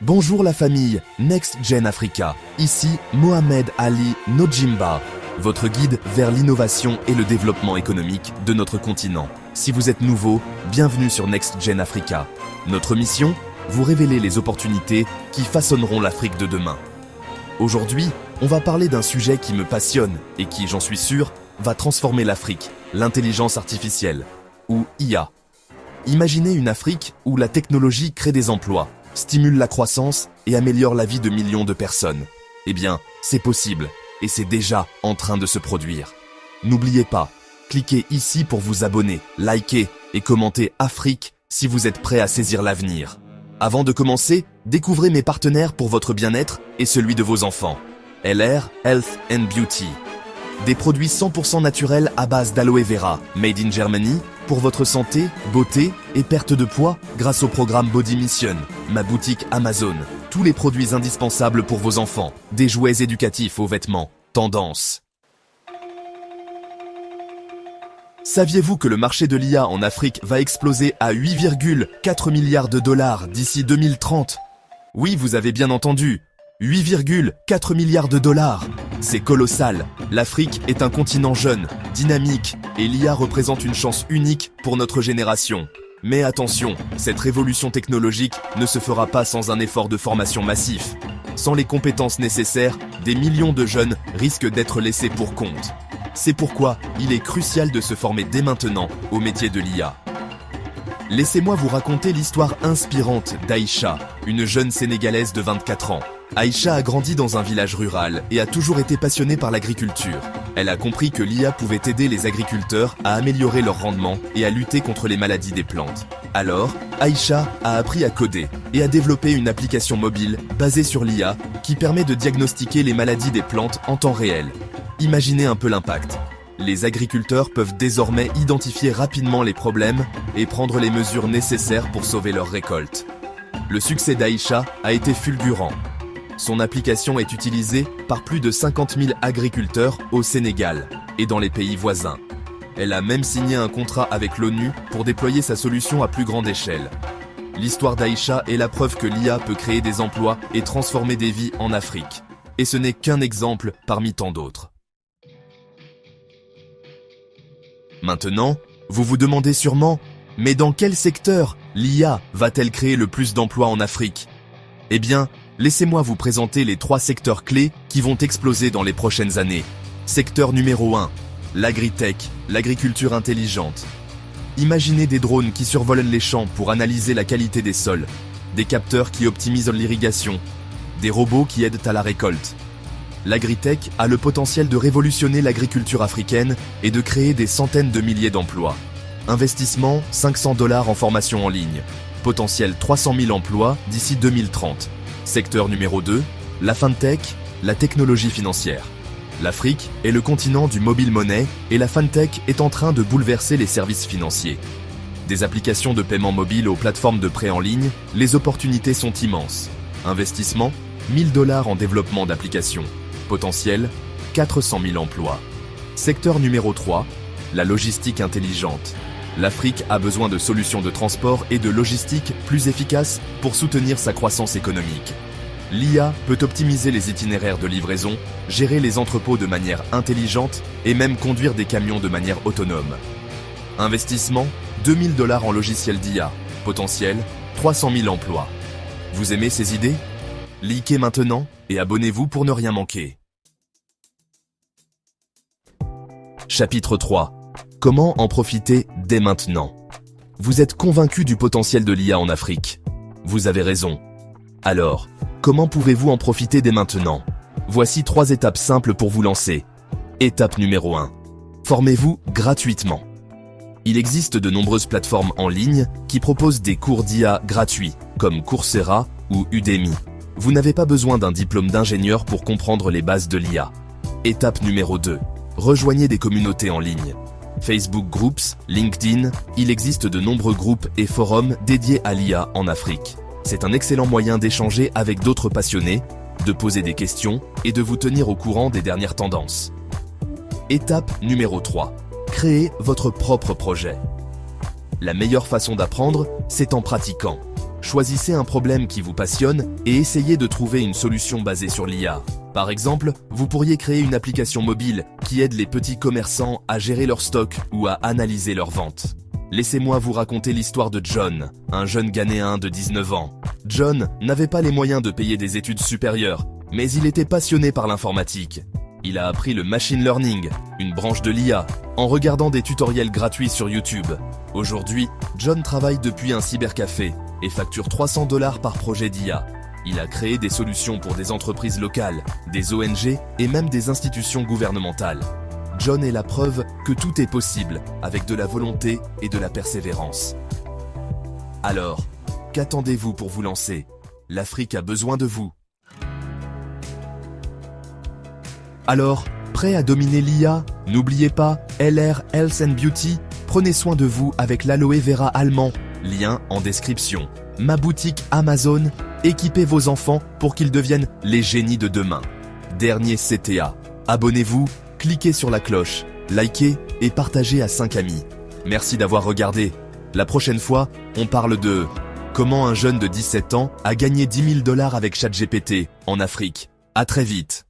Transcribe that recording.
Bonjour la famille Next Gen Africa, ici Mohamed Ali Nojimba, votre guide vers l'innovation et le développement économique de notre continent. Si vous êtes nouveau, bienvenue sur Next Gen Africa. Notre mission, vous révéler les opportunités qui façonneront l'Afrique de demain. Aujourd'hui, on va parler d'un sujet qui me passionne et qui, j'en suis sûr, va transformer l'Afrique, l'intelligence artificielle, ou IA. Imaginez une Afrique où la technologie crée des emplois, stimule la croissance et améliore la vie de millions de personnes. Eh bien, c'est possible et c'est déjà en train de se produire. N'oubliez pas, cliquez ici pour vous abonner, liker et commenter Afrique si vous êtes prêt à saisir l'avenir. Avant de commencer, découvrez mes partenaires pour votre bien-être et celui de vos enfants. LR Health and Beauty. Des produits 100% naturels à base d'aloe vera, made in Germany, pour votre santé, beauté et perte de poids grâce au programme Body Mission, ma boutique Amazon. Tous les produits indispensables pour vos enfants, des jouets éducatifs aux vêtements, tendance. Saviez-vous que le marché de l'IA en Afrique va exploser à 8,4 milliards de dollars d'ici 2030 ? Oui, vous avez bien entendu, 8,4 milliards de dollars. C'est colossal. L'Afrique est un continent jeune, dynamique, et l'IA représente une chance unique pour notre génération. Mais attention, cette révolution technologique ne se fera pas sans un effort de formation massif. Sans les compétences nécessaires, des millions de jeunes risquent d'être laissés pour compte. C'est pourquoi il est crucial de se former dès maintenant au métier de l'IA. Laissez-moi vous raconter l'histoire inspirante d'Aïcha, une jeune Sénégalaise de 24 ans. Aïcha a grandi dans un village rural et a toujours été passionnée par l'agriculture. Elle a compris que l'IA pouvait aider les agriculteurs à améliorer leur rendement et à lutter contre les maladies des plantes. Alors, Aïcha a appris à coder et a développé une application mobile basée sur l'IA qui permet de diagnostiquer les maladies des plantes en temps réel. Imaginez un peu l'impact. Les agriculteurs peuvent désormais identifier rapidement les problèmes et prendre les mesures nécessaires pour sauver leurs récoltes. Le succès d'Aïcha a été fulgurant. Son application est utilisée par plus de 50 000 agriculteurs au Sénégal et dans les pays voisins. Elle a même signé un contrat avec l'ONU pour déployer sa solution à plus grande échelle. L'histoire d'Aïcha est la preuve que l'IA peut créer des emplois et transformer des vies en Afrique. Et ce n'est qu'un exemple parmi tant d'autres. Maintenant, vous vous demandez sûrement, mais dans quel secteur l'IA va-t-elle créer le plus d'emplois en Afrique ? Eh bien, laissez-moi vous présenter les 3 secteurs clés qui vont exploser dans les prochaines années. Secteur numéro 1, l'agritech, l'agriculture intelligente. Imaginez des drones qui survolent les champs pour analyser la qualité des sols, des capteurs qui optimisent l'irrigation, des robots qui aident à la récolte. L'agritech a le potentiel de révolutionner l'agriculture africaine et de créer des centaines de milliers d'emplois. Investissement, $500 en formation en ligne. Potentiel 300 000 emplois d'ici 2030. Secteur numéro 2, la fintech, la technologie financière. L'Afrique est le continent du mobile money et la fintech est en train de bouleverser les services financiers. Des applications de paiement mobile aux plateformes de prêt en ligne, les opportunités sont immenses. Investissement, $1000 en développement d'applications. Potentiel, 400 000 emplois. Secteur numéro 3, la logistique intelligente. L'Afrique a besoin de solutions de transport et de logistique plus efficaces pour soutenir sa croissance économique. L'IA peut optimiser les itinéraires de livraison, gérer les entrepôts de manière intelligente et même conduire des camions de manière autonome. Investissement, $2000 en logiciel d'IA. Potentiel, 300 000 emplois. Vous aimez ces idées ? Likez maintenant et abonnez-vous pour ne rien manquer. Chapitre 3. Comment en profiter dès maintenant ? Vous êtes convaincu du potentiel de l'IA en Afrique ? Vous avez raison. Alors, comment pouvez-vous en profiter dès maintenant ? Voici 3 étapes simples pour vous lancer. Étape numéro 1. Formez-vous gratuitement. Il existe de nombreuses plateformes en ligne qui proposent des cours d'IA gratuits, comme Coursera ou Udemy. Vous n'avez pas besoin d'un diplôme d'ingénieur pour comprendre les bases de l'IA. Étape numéro 2. Rejoignez des communautés en ligne. Facebook Groups, LinkedIn, il existe de nombreux groupes et forums dédiés à l'IA en Afrique. C'est un excellent moyen d'échanger avec d'autres passionnés, de poser des questions et de vous tenir au courant des dernières tendances. Étape numéro 3. Créez votre propre projet. La meilleure façon d'apprendre, c'est en pratiquant. Choisissez un problème qui vous passionne et essayez de trouver une solution basée sur l'IA. Par exemple, vous pourriez créer une application mobile qui aide les petits commerçants à gérer leur stock ou à analyser leurs ventes. Laissez-moi vous raconter l'histoire de John, un jeune Ghanéen de 19 ans. John n'avait pas les moyens de payer des études supérieures, mais il était passionné par l'informatique. Il a appris le machine learning, une branche de l'IA, en regardant des tutoriels gratuits sur YouTube. Aujourd'hui, John travaille depuis un cybercafé et facture $300 par projet d'IA. Il a créé des solutions pour des entreprises locales, des ONG et même des institutions gouvernementales. John est la preuve que tout est possible avec de la volonté et de la persévérance. Alors, qu'attendez-vous pour vous lancer? L'Afrique a besoin de vous. Alors, prêt à dominer l'IA? N'oubliez pas, LR Health and Beauty, prenez soin de vous avec l'aloe vera allemand, lien en description. Ma boutique Amazon, équipez vos enfants pour qu'ils deviennent les génies de demain. Dernier CTA, abonnez-vous, cliquez sur la cloche, likez et partagez à 5 amis. Merci d'avoir regardé. La prochaine fois, on parle de comment un jeune de 17 ans a gagné $10 000 avec ChatGPT en Afrique. À très vite.